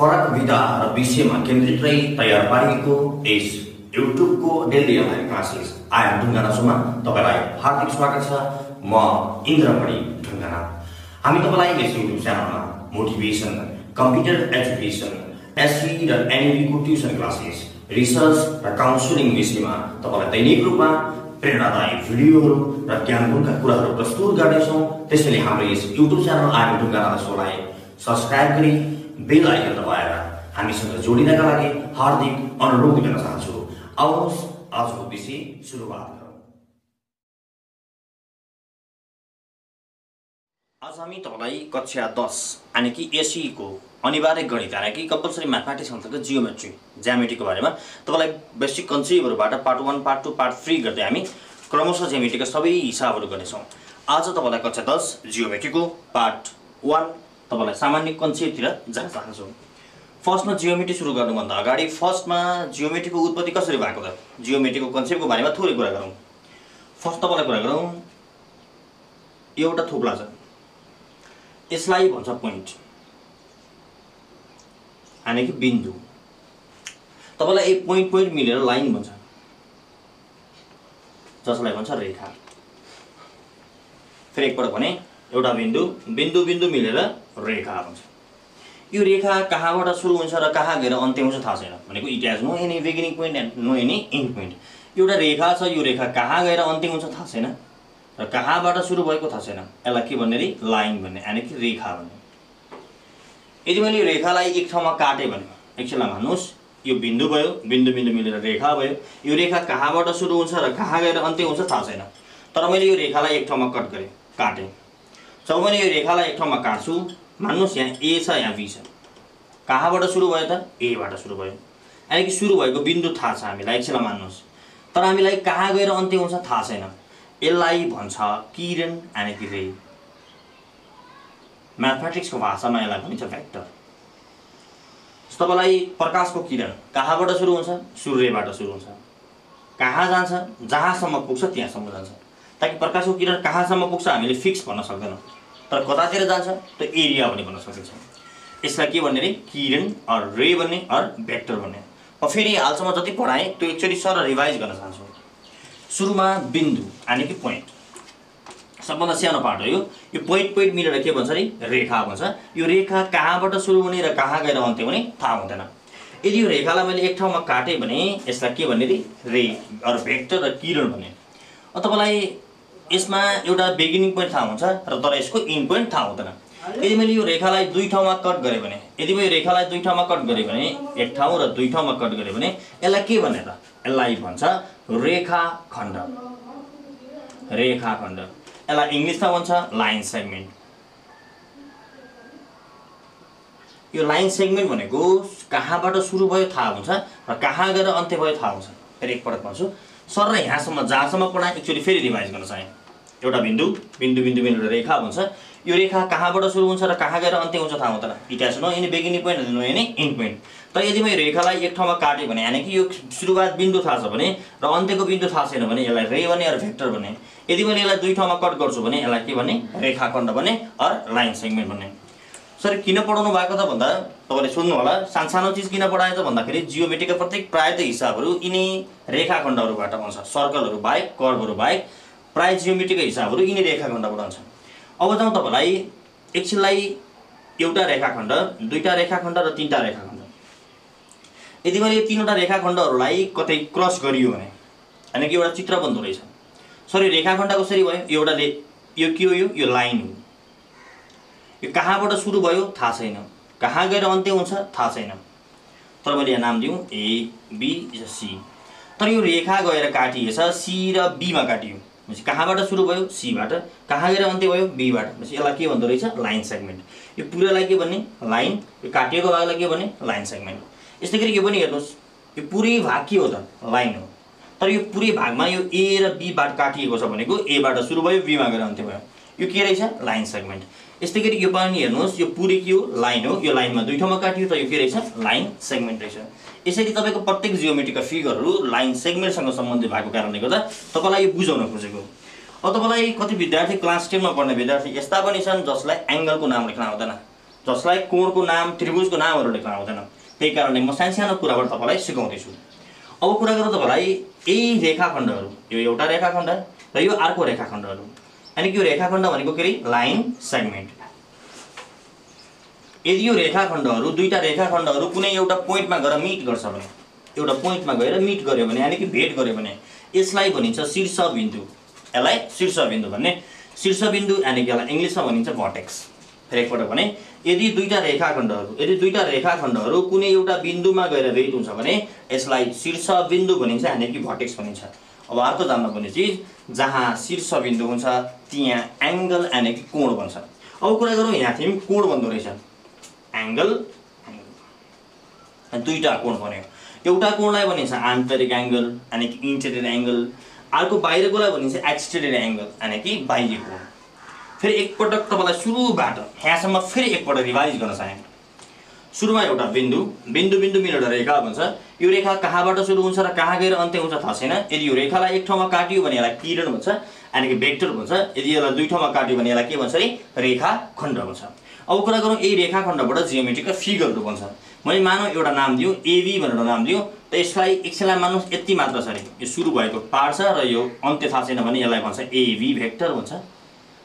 फरक विधा र विषयमा केन्द्रित रही तयार पारिएको यस युट्युबको daily online classes I M Dhungana शोमा तपाईलाई हार्दिक स्वागत छ। म इन्द्रमणि ढुङ्गाना। हामी तपाईलाई यस युट्युब च्यानलमा मोटिभेसन, कम्प्युटर एजुकेसन, एससी र एनबी को ट्युसन क्लासेस, रिसर्च र काउन्सिलिङ विषयमा तपाईलाई दैनिक रूपमा प्रेरणादायी भिडियोहरू र ज्ञानपूर्ण कुराहरू प्रस्तुत गर्नेछौँ। त्यसैले हाम्रो यस YouTube channel I M Dhungana शोलाई सब्स्क्राइब गरी बेल आइकन दबाएर हामीसँग जोडिनका लागि हार्दिक अनुरोध गर्न चाहन्छु। आउनुहोस् आजको विषय सुरुवात गरौँ। आज हामी तपाईलाई कक्षा 10 यानी कि एसई को अनिवार्य गणित यानी कि कम्पलसरी म्याथमेटिक्स अन्तर्गत जियोमेट्री ज्यामितिको बारेमा तपाईलाई बेसिक कन्सेप्टहरुबाट पार्ट 1, पार्ट 2, पार्ट 3 गर्दै हामी क्रमशः ज्यामितिका सबै हिसाबहरु गर्नेछौँ। आज तपाईलाई कक्षा 10 जियोमेट्रीको पार्ट 1 तपाईलाई सामान्य कन्सेप्टतिर जान चाहन्छु। फर्स्टमा जियोमेट्री सुरु गर्नुभन्दा अगाडि फर्स्टमा जियोमेट्रीको उत्पत्ति कसरी भएको त, जियोमेट्रीको कन्सेप्टको बारेमा थोरै कुरा गरौँ। फर्स्ट तपाईलाई कुरा गरौँ, एउटा थोप्ला छ, यसलाई भन्छ पोइन्ट यानी कि बिन्दु। तपाईलाई एक पोइन्ट पोइन्ट मिलेर लाइन भन्छ, जसलाई भन्छ रेखा। फेरि एकपटक भने, एउटा बिन्दु बिन्दु बिन्दु मिलेर रेखा भन्छ। यो रेखा कहाँबाट सुरु हुन्छ र कहाँ गएर अन्त्य हुन्छ थाहा छैन, भनेको it has no any beginning point and no any end point. एउटा रेखा छ, यो रेखा कहाँ गएर अन्त्य हुन्छ थाहा छैन र कहाँबाट सुरु भएको थाहा छैन। यसलाई के भन्ने रे, लाइन भन्ने यानी कि रेखा भन्ने। यदि मैले यो रेखालाई एक ठाउँमा काटे भने, एकछिनलाई मान्नुस्, यो बिन्दु भयो, बिन्दु बिन्दु मिलेर रेखा भयो। यो रेखा कहाँबाट सुरु हुन्छ र कहाँ गएर अन्त्य हुन्छ थाहा छैन, तर मैले यो रेखालाई एक ठाउँमा कट गरेँ, काटेँ। जब मैले यो रेखालाई एक ठाउँमा काट्छु, मान्नुस् यहाँ ए छ, यहाँ बी छ, कहाँबाट सुरु भयो त, ए बाट सुरु भयो। यानी कि सुरु भएको बिन्दु थाहा छ हामीलाई, एकछिनलाई मान्नुस्, तर हामीलाई कहाँ गएर अन्त्य हुन्छ थाहा छैन। यसलाई भन्छ किरण यानी कि रे। म्याथमेटिक्सको भाषामा यसलाई भनिन्छ भेक्टर। तपाईलाई प्रकाशको किरण कहाँबाट सुरु हुन्छ, सूर्यबाट सुरु हुन्छ, कहाँ जान्छ, जहाँसम्म पुग्छ त्यहाँसम्म जान्छ। ताकि प्रकाशको किरण कहाँसम्म पुग्छ हामीले फिक्स भन्न सक्दैनौँ, तर कतातिर जान्छ त्यो एरिया पनि भन्न सकिन्छ। यसलाई के भन्ने रे, किरण और रे भन्ने और भेक्टर भन्ने। म फेरि हालसम्म जति पढाएँ त्यो एकचोटि सर रिभाइज गर्न चाहन्छु। सुरुमा बिन्दु यानी कि पोइन्ट, सबभन्दा सानो पार्ट हो यो पोइन्ट पोइन्ट मिलेर के भन्छ रे, रेखा भन्छ। यो रेखा कहाँबाट सुरु हुने र कहाँ गएर अन्त्य हुने थाहा हुँदैन। यदि यो रेखालाई मैले एक ठाउँमा काटेँ भने यसलाई के भन्ने रे और भेक्टर र किरण भन्ने। तपाईलाई यसमा एउटा बिगिनिङ पोइन्ट थाहा हुन्छ र तर यसको एन्ड पोइन्ट थाहा हुँदैन। यदि मैले यो रेखालाई दुई ठाउँमा कट गरेँ भने, यदि मैले रेखालाई दुई ठाउँमा कट गरेँ भने, एक ठाउँ र दुई ठाउँमा कट गरेँ भने यसलाई के भन्ने त, यसलाई भन्छ रेखाखण्ड। रेखाखण्ड यसलाई इङ्ग्लिसमा भन्छ लाइन सेगमेन्ट। यो लाइन सेगमेन्ट भनेको कहाँबाट सुरु भयो थाहा हुन्छ र कहाँ गएर अन्त्य भयो थाहा हुन्छ। फेरि एकपटक भन्छु, सर र यहाँसम्म जहाँसम्म पढाएँ एकचोटि फेरि रिभाइज गर्न चाहेँ। एउटा बिन्दु बिन्दु बिन्दु मिलेर रेखा भन्छ। यो रेखा कहाँबाट सुरु हुन्छ र कहाँ गएर अन्त्य हुन्छ थाहा हुँदैन। It has no any beginning point no any end point. तर यदि मैले रेखालाई एक ठाउँमा काटेँ भने, यानी कि यो सुरुवात बिन्दु थाहा छ भने र अन्त्यको बिन्दु थाहा छैन भने यसलाई रे भन्ने और भेक्टर भन्ने। यदि मैले यसलाई दुई ठाउँमा कट गर्छु भने यसलाई के भन्ने, रेखाखण्ड भन्ने और लाइन सेगमेन्ट भन्ने। सर किन पढाउनु भएको त भन्दा तपाईँले सोध्नु होला, सानो चिज किन पढाए त भन्दाखेरि जियोमेट्रीका प्रत्येक प्रायः हिसाबहरू यिनी रेखाखण्डहरूबाट आउँछ। सर्कलहरू बाहेक, कर्भहरू बाहेक प्रायः जियोमेट्रीका हिसाबहरू यिनी रेखाखण्डबाट आउँछ। अब जाउँ तपाईँलाई एकछिनलाई एउटा रेखाखण्ड, दुईटा रेखाखण्ड र तीनटा रेखाखण्ड। यदि मैले यो तीनवटा रेखाखण्डहरूलाई कतै क्रस गरियो भने, यानी कि एउटा चित्र बन्दो रहेछ। सरी रेखाखण्ड कसरी भयो, एउटा यो के हो, यो लाइन हो। यो कहाँबाट सुरु भयो थाहा छैन, कहाँ गएर अन्त्य हुन्छ थाहा छैन, तर मैले यहाँ नाम दिउँ ए बी सी। तर यो रेखा गएर काटिएछ सी र बीमा काटियो, कहाँबाट सुरु भयो सीबाट, कहाँ गएर अन्त्य भयो बीबाट। यसलाई के भन्दो रहेछ, लाइन सेगमेन्ट। यो पुरालाई के भन्ने, लाइन। यो काटिएको भागलाई के भन्ने, लाइन सेगमेन्ट। यस्तै गरी यो पनि हेर्नुहोस्, यो पुरै भाग के हो त, लाइन हो। तर यो पुरै भागमा यो ए र बीबाट काटिएको छ भनेको एबाट सुरु भयो बीमा गएर अन्त्य भयो, यो के रहेछ, लाइन सेगमेन्ट। यस्तै गरी यो पनि हेर्नुहोस्, यो पुरै के हो, लाइन हो। यो लाइनमा दुई ठाउँमा काटियो त यो के रहेछ, लाइन सेगमेन्ट रहेछ। यसरी तपाईँको प्रत्येक जियोमेट्रीका फिगरहरू लाइन सेगमेन्टसँग सम्बन्धित भएको कारणले गर्दा तपाईँलाई यो बुझाउन खोजेको। अब तपाईँलाई कति विद्यार्थी क्लास 10 मा पढ्ने विद्यार्थी यस्ता पनि छन् जसलाई एंगलको नाम लेख्न आउँदैन, जसलाई कोणको नाम त्रिभुजको नामहरू लेख्न आउँदैन। त्यही कारणले म सानो कुराबाट तपाईलाई सिकाउँदैछु। अब कुरा गरौँ तपाईलाई यही रेखाखण्डहरू, यो एउटा रेखाखण्ड र यो अर्को रेखाखण्डहरू, अनि यो रेखाखण्ड भनेको के रे लाइन सेगमेन्ट। यदि यो रेखाखण्डहरू दुईटा रेखाखण्डहरू कुनै एउटा पोइन्टमा गएर मिट गर्छ भने, एउटा पोइन्टमा गएर मिट गर्यो भने यानी कि भेट गर्यो भने यसलाई भनिन्छ शीर्षबिन्दु। यसलाई शीर्षबिन्दु भन्ने, शीर्षबिन्दु यानी कि यसलाई इंग्लिशमा भनिन्छ भर्टेक्स। फेरि एकपटक भने यदि दुईटा रेखाखण्डहरू कुनै एउटा बिन्दुमा गएर भेट हुन्छ भने यसलाई शीर्षबिन्दु भनिन्छ यानी कि भर्टेक्स भनिन्छ। अब अर्को जान्नुपर्ने चीज, जहाँ शीर्षबिन्दु हुन्छ त्यहाँ एंगल यानी कि कोण बन्छ। अब कुरा गरौँ यहाँ थियौं कोण बन्दो रहेछ, एंगल दुईटा कोण बन्यो। एउटा कोणलाई भनिन्छ आन्तरिक एंगल यानी कि इन्टेरियर एंगल, अर्को बाहिरकोलाई भनिन्छ एक्सटेरियर एंगल यानी कि बाह्य कोण। फेरि एकपटक तपाईलाई सुरुबाट यहाँसम्म फेरि एकपटक रिभाइज गर्न चाहे। सुरुमा एउटा बिन्दु मिलेर रेखा भन्छ। यो रेखा कहाँबाट सुरु हुन्छ र कहाँ गएर अन्त्य हुन्छ थाहा छैन। यदि यो रेखालाई एक ठाउँमा काट्यो भने यसलाई किरण भन्छ यानी कि भेक्टर भन्छ। यदि यसलाई दुई ठाउँमा काट्यो भने यसलाई के भन्छ रे रेखाखण्ड भन्छ। अब कुरा गरौँ यही रेखाखण्डबाट जियोमेट्रीका फिगरहरू बन्छ। मैले मानौ एउटा नाम दियो एबी भनेर नाम दियो, त यसलाई एकछिनलाई मान्नुस् यति मात्र छ रे, यो सुरु भएको पार्ट छ र यो अन्त्य थाहा छैन भने यसलाई भन्छ एबी भेक्टर भन्छ।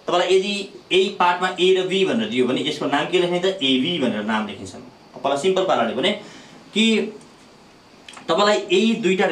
तपाईलाई यदि यही पार्टमा ए र बी भनेर दियो भने यसको नाम के लेख्ने त एबी भनेर नाम लेखिन्छ। तपाईलाई सिम्पल पाराले भने कि तपाईलाई यही दुईटा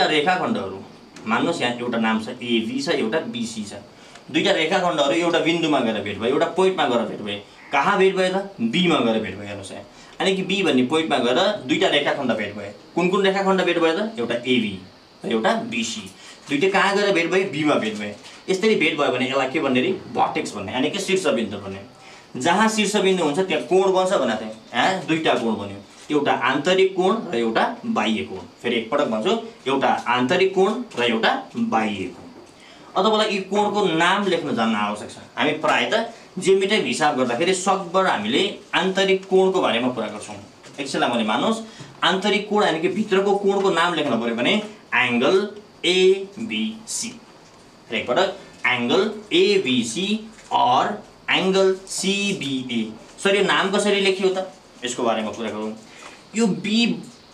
रेखाखण्डहरू मान्नुस् यहाँ एउटा नाम छ एबी छ एउटा बीसी छ। दुईटा रेखाखण्डहरू एउटा बिन्दुमा गएर भेट भयो, एउटा पोइन्टमा गएर भेट भयो। कहाँ भेट भयो त बीमा गएर भेट भयो। हेर्नुस् यहाँ यानी कि बी भन्ने पोइन्टमा गएर दुईटा रेखाखण्ड भेट भयो। कुन रेखाखण्ड भेट भयो त एउटा एबी र एउटा बीसी। दुईटा कहाँ गएर भेट भयो बीमा भेट भयो। यसरी भेट भयो भने यसलाई के भन्ने रे भर्टेक्स भन्ने यानी कि शीर्षबिन्दु भन्ने। जहाँ शीर्षबिन्दु हुन्छ त्यहाँ कोण बन्छ भनेको थिएँ। दुईटा कोण बन्यो, एउटा आन्तरिक कोण र एउटा बाह्य कोण। फेरि एकपटक भन्छु, एउटा आन्तरिक कोण र एउटा बाह्य कोण। अब तपाईलाई यी कोणको नाम लेख्न जान्न आवश्यक छ। हामी प्रायः त ज्यामिति हिसाब गर्दाखेरि सकभर हामीले आन्तरिक कोणको बारेमा कुरा गर्छौँ। एकछिनलाई मैले मान्नुस् आन्तरिक कोण यानी कि भित्रको कोणको नाम लेख्न पर्यो भने एंगल एबीसी। एकपटक एंगल एबीसी और एंगल सीबीए। सर यो नाम कसरी लेखियो त यसको बारेमा कुरा गरौँ। यो बी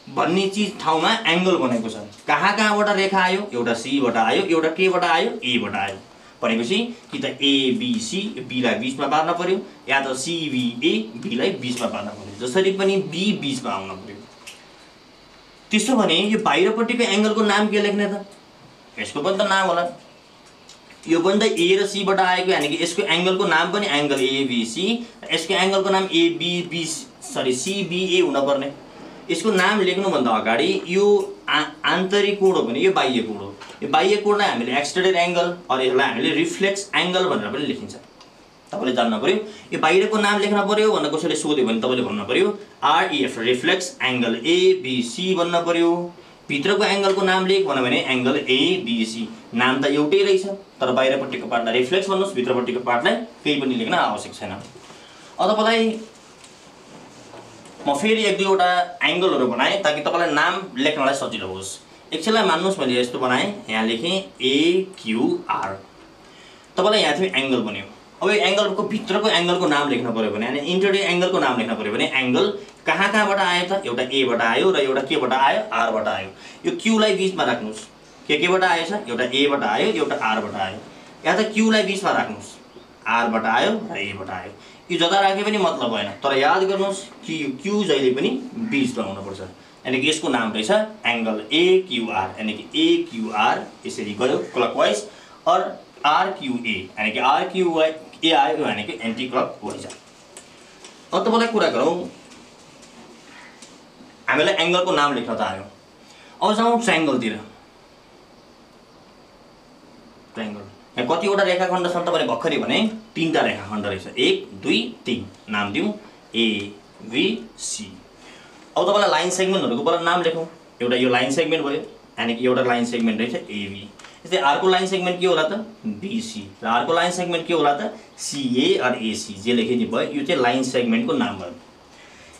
भन्ने चीज ठाउँमा एंगल बनेको छ। कहाँबाट रेखा आयो, एउटा सीबाट आयो, एउटा केबाट आयो एबाट आयो भनेपछि कि त एबीसी बीलाई बीचमा पार्न पर्यो या त सीबीए बीलाई बीचमा पार्न पर्यो। जसरी पनि बी बीचमा आउन पर्यो। त्यसो भने यो बाहिरपट्टिको एंगलको नाम के लेख्ने त, यसको पनि त नाम होला। यो पनि त ए र सी बाट आएको यानी कि यसको एंगलको नाम पनि एंगल एबीसी, यसको एंगलको नाम सीबीए हुन पर्ने। यसको नाम लेख्नु भन्दा अगाडि यो आन्तरिक कोण हो भने यो बाह्य कोण हो। यो बाह्य कोणलाई हामीले एक्सटेरियर एंगल और यसलाई हामीले रिफ्लेक्स एंगल भनेर पनि लेखिन्छ। तपाईले जान्न पर्यो यो बाहिरको नाम लेख्न पर्यो भनेर कसैले सोध्यो भने तपाईले भन्न पर्यो आरईएफ रिफ्लेक्स एंगल एबीसी भन्न पर्यो। भित्रको एंगलको नाम लेख भन्यो भने एंगल एबीसी। नाम त एउटै रहेछ तर बाहिरपट्टिको पार्टलाई रिफ्लेक्स भन्नुस्, भित्रपट्टिको पार्टलाई केही पनि लेख्न आवश्यक छैन। अब तपाईलाई म फेरि एक दुईवटा एंगलहरू बनाएँ ताकि तपाईलाई नाम लेख्नलाई सजिलो होस्। एकछिनलाई मान्नुस् मैले यस्तो बनाएँ, यहाँ लेखेँ एक्यूआर। तपाईलाई यहाँ थियो एंगल बन्यो। अब यो एंगलको भित्रको एंगलको नाम लेख्न पर्यो भने यानी इन्टेरियर एंगलको नाम लेख्न पर्यो भने एंगल कहाँबाट आयो त, एउटा एबाट आयो र एउटा केबाट आयो आरबाट आयो। यो क्यूलाई बीचमा राख्नुस्। केबाट आएछ, एउटा एबाट आयो एउटा आरबाट आयो। या त क्यूलाई बीचमा राख्नुस्, आरबाट आयो र एबाट आयो। यो जता राखे पनि मतलब भएन, तर याद गर्नुस् कि यो क्यू जहिले पनि बीचमा हुनुपर्छ। यानी कि यसको नाम रहेछ एंगल एक्यूआर यानी कि एक्यूआर यसरी गयो क्लकवाइज और आरक्यूए यानी कि आरक्यूए आयो यानी कि एन्टी क्लकवाइज। अब तपाईलाई कुरा गरौँ, हामीलाई एंगलको नाम लेख्न त आयो। अब जाउँ ट्रायंगलतिर। ट्रायंगल यहाँ कतिवटा रेखाखण्ड छन् तपाईले भर्खरै भने तीनटा रेखाखण्ड रहेछ, 1 2 3 नाम दिउँ एबीसी। अब तपाईलाई लाइन सेगमेन्टहरुको पहिला नाम लेखौँ। एउटा यो लाइन सेगमेन्ट भयो यानी कि एउटा लाइन सेगमेन्ट रहेछ एबी। त्यस्तै अर्को लाइन सेगमेन्ट के होला त बीसी र अर्को लाइन सेगमेन्ट के होला त सीए और एसी। जे लेखिदिनु भयो यो चाहिँ लाइन सेगमेन्टको नाम भयो।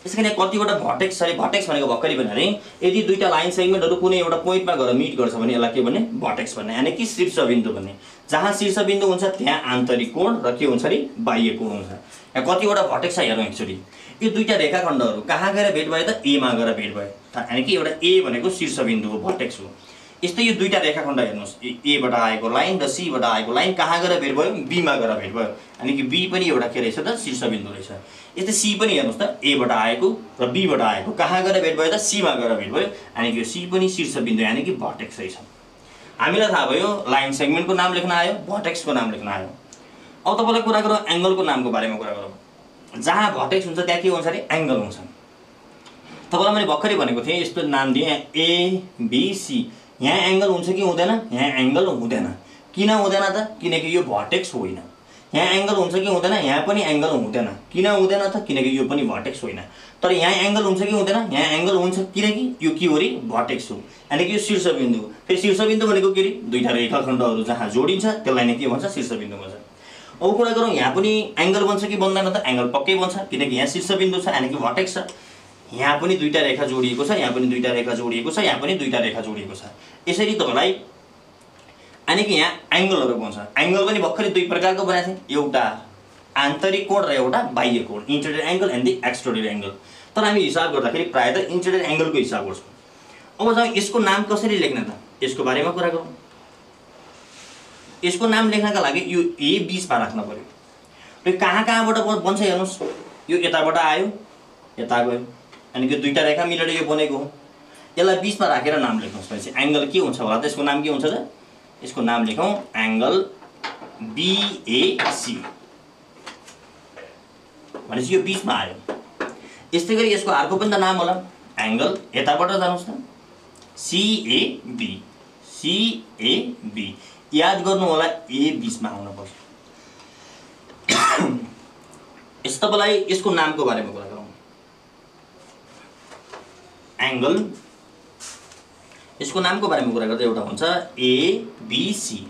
यसैले कतिवटा भर्टेक्स छ, भर्टेक्स भनेको भर्खरै भने अरे यदि दुईटा लाइन सेगमेन्टहरु कुनै एउटा पोइन्टमा गएर मिट गर्छ भने यसलाई के भन्ने भर्टेक्स भन्ने यानी कि शीर्षबिन्दु भन्ने। जहाँ शीर्षबिन्दु हुन्छ त्यहाँ आन्तरिक कोण र के हुन्छ रे बाह्य कोण हुन्छ। यहाँ कतिवटा भर्टेक्स छ हेरौँ एकचोटि। यो दुईटा रेखाखण्डहरू कहाँ गएर भेट भयो त? ए मा गएर भेट भयो। यानि कि एउटा ए भनेको शीर्षबिन्दु हो, भर्टेक्स हो। यस्तै यो दुईटा रेखाखण्ड हेर्नुहोस्, ए बाट आएको लाइन र सी बाट आएको लाइन कहाँ गएर भेट भयो? बी मा गएर भेट भयो। यानि कि बी पनि एउटा के रहेछ त? शीर्षबिन्दु रहेछ। यस्तै सी पनि हेर्नुहोस् त, ए बाट आएको र बी बाट आएको कहाँ गएर भेट भयो त? सी मा गएर भेट भयो। यानि कि यो सी पनि शीर्षबिन्दु यानि कि भर्टेक्स रहेछ। हामीलाई थाहा भयो लाइन सेगमेन्टको नाम लेख्न आयो, भर्टेक्सको नाम लेख्न आयो। अब तपाईलाई कुरा गरौँ एंगलको नामको बारेमा कुरा गरौँ। जहाँ भर्टेक्स हुन्छ त्यहाँ के हुन्छ अरे? एंगल हुन्छ। तपाईलाई मैले भर्खरै भनेको थिएँ, यस्तो नाम दिएँ ए बी सी। यहाँ एंगल हुन्छ कि हुँदैन? यहाँ एंगल हुँदैन। किन हुँदैन त? किनकि यो भर्टेक्स होइन। यहाँ एंगल हुन्छ कि हुँदैन? यहाँ पनि एंगल हुँदैन। किन हुँदैन त? किनकि यो पनि भर्टेक्स होइन। तर यहाँ एंगल हुन्छ कि हुँदैन? यहाँ एंगल हुन्छ, किनकि यो के हो रे? भर्टेक्स हो। यानी कि यो शीर्षबिन्दु हो। फेरि शीर्षबिन्दु भनेको के रे? दुईटा रेखाखण्डहरू जहाँ जोडिन्छ त्यसलाई नै के भन्छ? शीर्षबिन्दु भन्छ। अब कुरा गरौँ यहाँ पनि एंगल बन्छ कि बन्दैन त? एंगल पक्कै बन्छ, किनकि यहाँ शीर्षबिन्दु छ यानी कि भर्टेक्स छ। यहाँ पनि दुईटा रेखा जोडिएको छ, यहाँ पनि दुईटा रेखा जोडिएको छ, यहाँ पनि दुईटा रेखा जोडिएको छ। यसरी तपाईलाई यानी कि यहाँ एंगलहरू बन्छ। एंगल पनि भर्खरै दुई प्रकारको बनाएको थिएँ, एउटा आन्तरिक कोण र एउटा बाह्य कोण, interior angle and the exterior angle. तर हामी हिसाब गर्दाखेरि प्रायः त इन्टेरियर एंगलको हिसाब गर्छौँ। अब जाउँ यसको नाम कसरी लेख्न त? यसको बारेमा कुरा गरौँ। यसको नाम लेख्नका लागि यो ए बीचमा राख्न पर्यो। र कहाँ कहाँबाट बन्छ हेर्नुहोस्, यो यताबाट आयो, यता गयो, अनि कि दुईटा रेखा मिलेर यो बनेको हो। यसलाई बीचमा राखेर नाम लेख्नुहोस्। भनेपछि एंगल के हुन्छ होला त? यसको नाम के हुन्छ त? यसको नाम लेखौँ एंगल बीएसी। भनेपछि यो बीचमा आयो। यस्तै गरी यसको अर्को पनि त नाम होला, एंगल यताबाट जानुहोस् त, सीएबी। सीएबी याद गर्नु होला, ए बीचमा आउन पर्छ। यस तपाईलाई यसको नामको बारेमा कुरा गरौँ। एंगल यसको नामको बारेमा कुरा गर्दा एउटा हुन्छ एबीसी,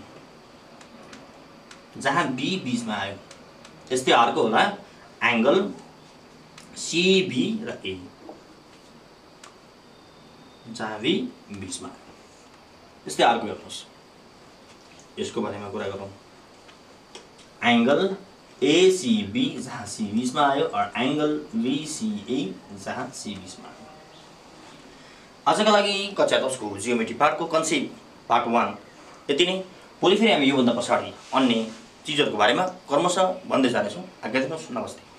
जहाँ बी बीचमा आयो। यस्तै अर्को होला एंगल सीबी र ए, जहाँ बी बीचमा आयो। यस्तै अर्को हेर्नुहोस्, यसको बारेमा कुरा गरौँ। एंगल एसीबी जहाँ सी बीचमा आयो और एंगल बीसीए जहाँ सी बीचमा आयो। आजका लागि कक्षा 10 को जियोमेट्री पार्टको कन्सेप्ट पार्ट 1 यति नै। भोलि फेरि हामी योभन्दा पछाडि अन्य चिजहरूको बारेमा क्रमशः भन्दै जानेछौँ। आज्ञा दिनुहोस्। नमस्ते।